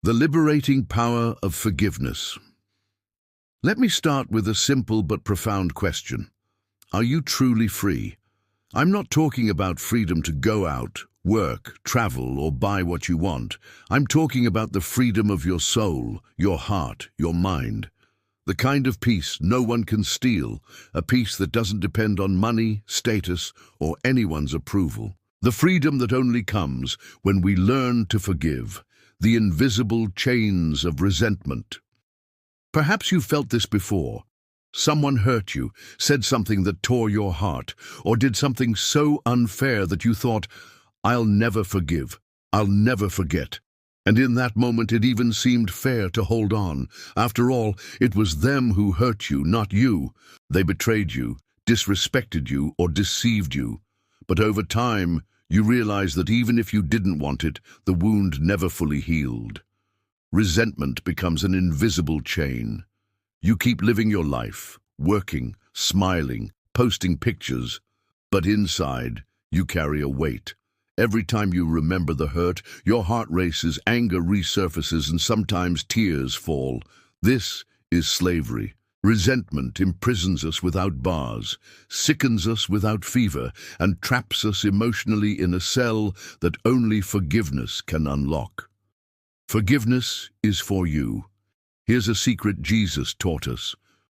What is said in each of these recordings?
The liberating power of forgiveness. Let me start with a simple but profound question. Are you truly free? I'm not talking about freedom to go out, work, travel, or buy what you want. I'm talking about the freedom of your soul, your heart, your mind. The kind of peace no one can steal, a peace that doesn't depend on money, status, or anyone's approval. The freedom that only comes when we learn to forgive, the invisible chains of resentment. Perhaps you've felt this before. Someone hurt you, said something that tore your heart, or did something so unfair that you thought, "I'll never forgive, I'll never forget." And in that moment it even seemed fair to hold on. After all, it was them who hurt you, not you. They betrayed you, disrespected you, or deceived you. But over time, you realize that even if you didn't want it, the wound never fully healed. Resentment becomes an invisible chain. You keep living your life, working, smiling, posting pictures, but inside, you carry a weight. Every time you remember the hurt, your heart races, anger resurfaces, and sometimes tears fall. This is slavery. Resentment imprisons us without bars, sickens us without fever, and traps us emotionally in a cell that only forgiveness can unlock. Forgiveness is for you. Here's a secret Jesus taught us,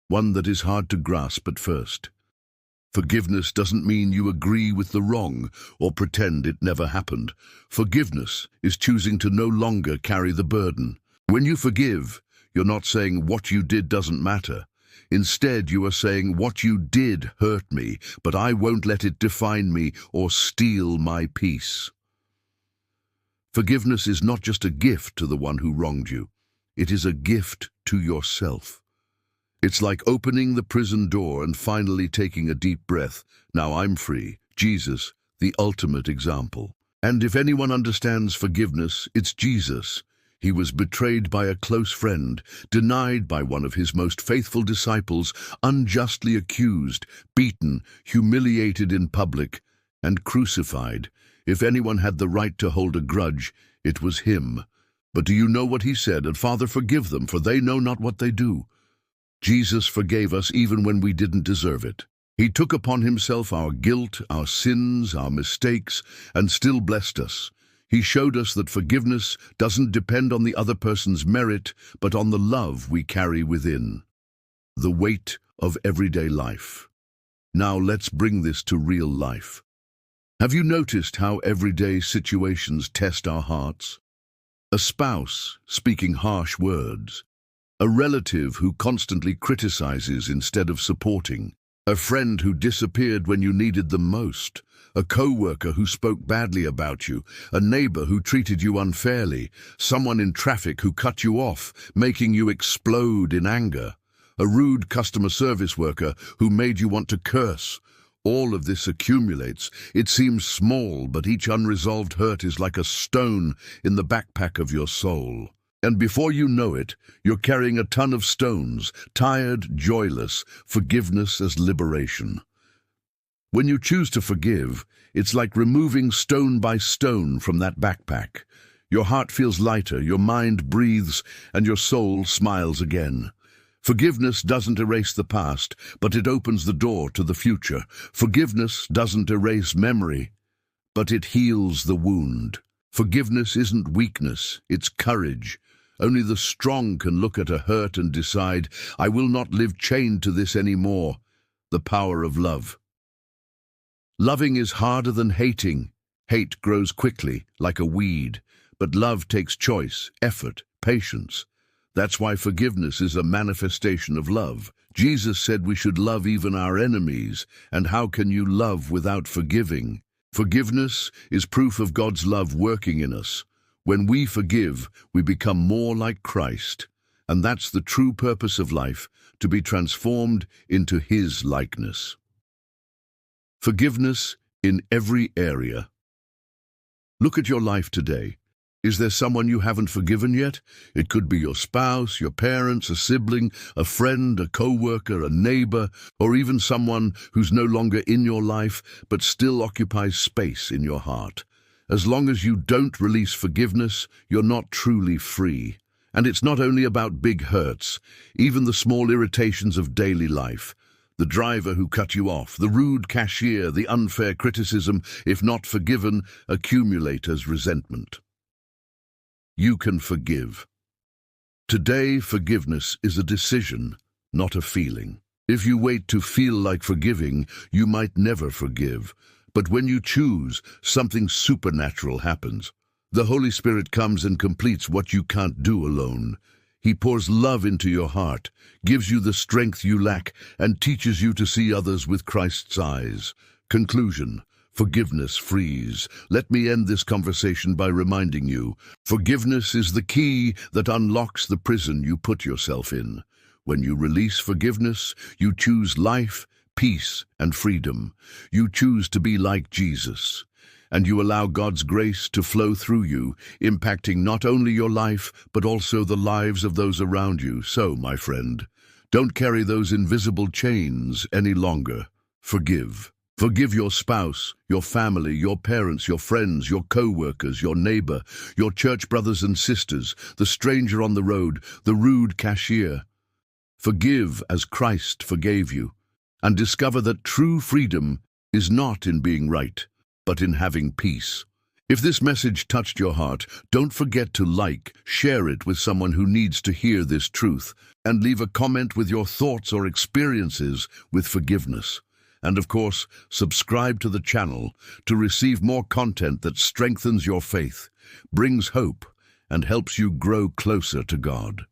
one that is hard to grasp at first. Forgiveness doesn't mean you agree with the wrong or pretend it never happened. Forgiveness is choosing to no longer carry the burden. When you forgive, you're not saying what you did doesn't matter. Instead, you are saying what you did hurt me, but I won't let it define me or steal my peace. Forgiveness is not just a gift to the one who wronged you. It is a gift to yourself. It's like opening the prison door and finally taking a deep breath. Now I'm free. Jesus, the ultimate example. And if anyone understands forgiveness, it's Jesus. He was betrayed by a close friend, denied by one of his most faithful disciples, unjustly accused, beaten, humiliated in public, and crucified. If anyone had the right to hold a grudge, it was him. But do you know what he said? "And Father, forgive them, for they know not what they do." Jesus forgave us even when we didn't deserve it. He took upon himself our guilt, our sins, our mistakes, and still blessed us. He showed us that forgiveness doesn't depend on the other person's merit, but on the love we carry within. The weight of everyday life. Now let's bring this to real life. Have you noticed how everyday situations test our hearts? A spouse speaking harsh words, a relative who constantly criticizes instead of supporting, a friend who disappeared when you needed them most, a co-worker who spoke badly about you, a neighbor who treated you unfairly, someone in traffic who cut you off, making you explode in anger, a rude customer service worker who made you want to curse. All of this accumulates. It seems small, but each unresolved hurt is like a stone in the backpack of your soul. And before you know it, you're carrying a ton of stones, tired, joyless, forgiveness as liberation. When you choose to forgive, it's like removing stone by stone from that backpack. Your heart feels lighter, your mind breathes, and your soul smiles again. Forgiveness doesn't erase the past, but it opens the door to the future. Forgiveness doesn't erase memory, but it heals the wound. Forgiveness isn't weakness, it's courage. Only the strong can look at a hurt and decide, "I will not live chained to this anymore." The power of love. Loving is harder than hating. Hate grows quickly, like a weed, but love takes choice, effort, patience. That's why forgiveness is a manifestation of love. Jesus said we should love even our enemies, and how can you love without forgiving? Forgiveness is proof of God's love working in us. When we forgive, we become more like Christ, and that's the true purpose of life, to be transformed into His likeness. Forgiveness in every area. Look at your life today. Is there someone you haven't forgiven yet? It could be your spouse, your parents, a sibling, a friend, a co-worker, a neighbor, or even someone who's no longer in your life but still occupies space in your heart. As long as you don't release forgiveness, you're not truly free. And it's not only about big hurts, even the small irritations of daily life. The driver who cut you off, the rude cashier, the unfair criticism, if not forgiven, accumulate as resentment. You can forgive. Today, forgiveness is a decision, not a feeling. If you wait to feel like forgiving, you might never forgive. But when you choose, something supernatural happens. The Holy Spirit comes and completes what you can't do alone. He pours love into your heart, gives you the strength you lack, and teaches you to see others with Christ's eyes. Conclusion: forgiveness frees. Let me end this conversation by reminding you, forgiveness is the key that unlocks the prison you put yourself in. When you release forgiveness, you choose life, peace, and freedom. You choose to be like Jesus. And you allow God's grace to flow through you, impacting not only your life, but also the lives of those around you. So, my friend, don't carry those invisible chains any longer. Forgive. Forgive your spouse, your family, your parents, your friends, your co-workers, your neighbor, your church brothers and sisters, the stranger on the road, the rude cashier. Forgive as Christ forgave you, and discover that true freedom is not in being right, but in having peace. If this message touched your heart, don't forget to share it with someone who needs to hear this truth, and leave a comment with your thoughts or experiences with forgiveness. And of course, subscribe to the channel to receive more content that strengthens your faith, brings hope, and helps you grow closer to God.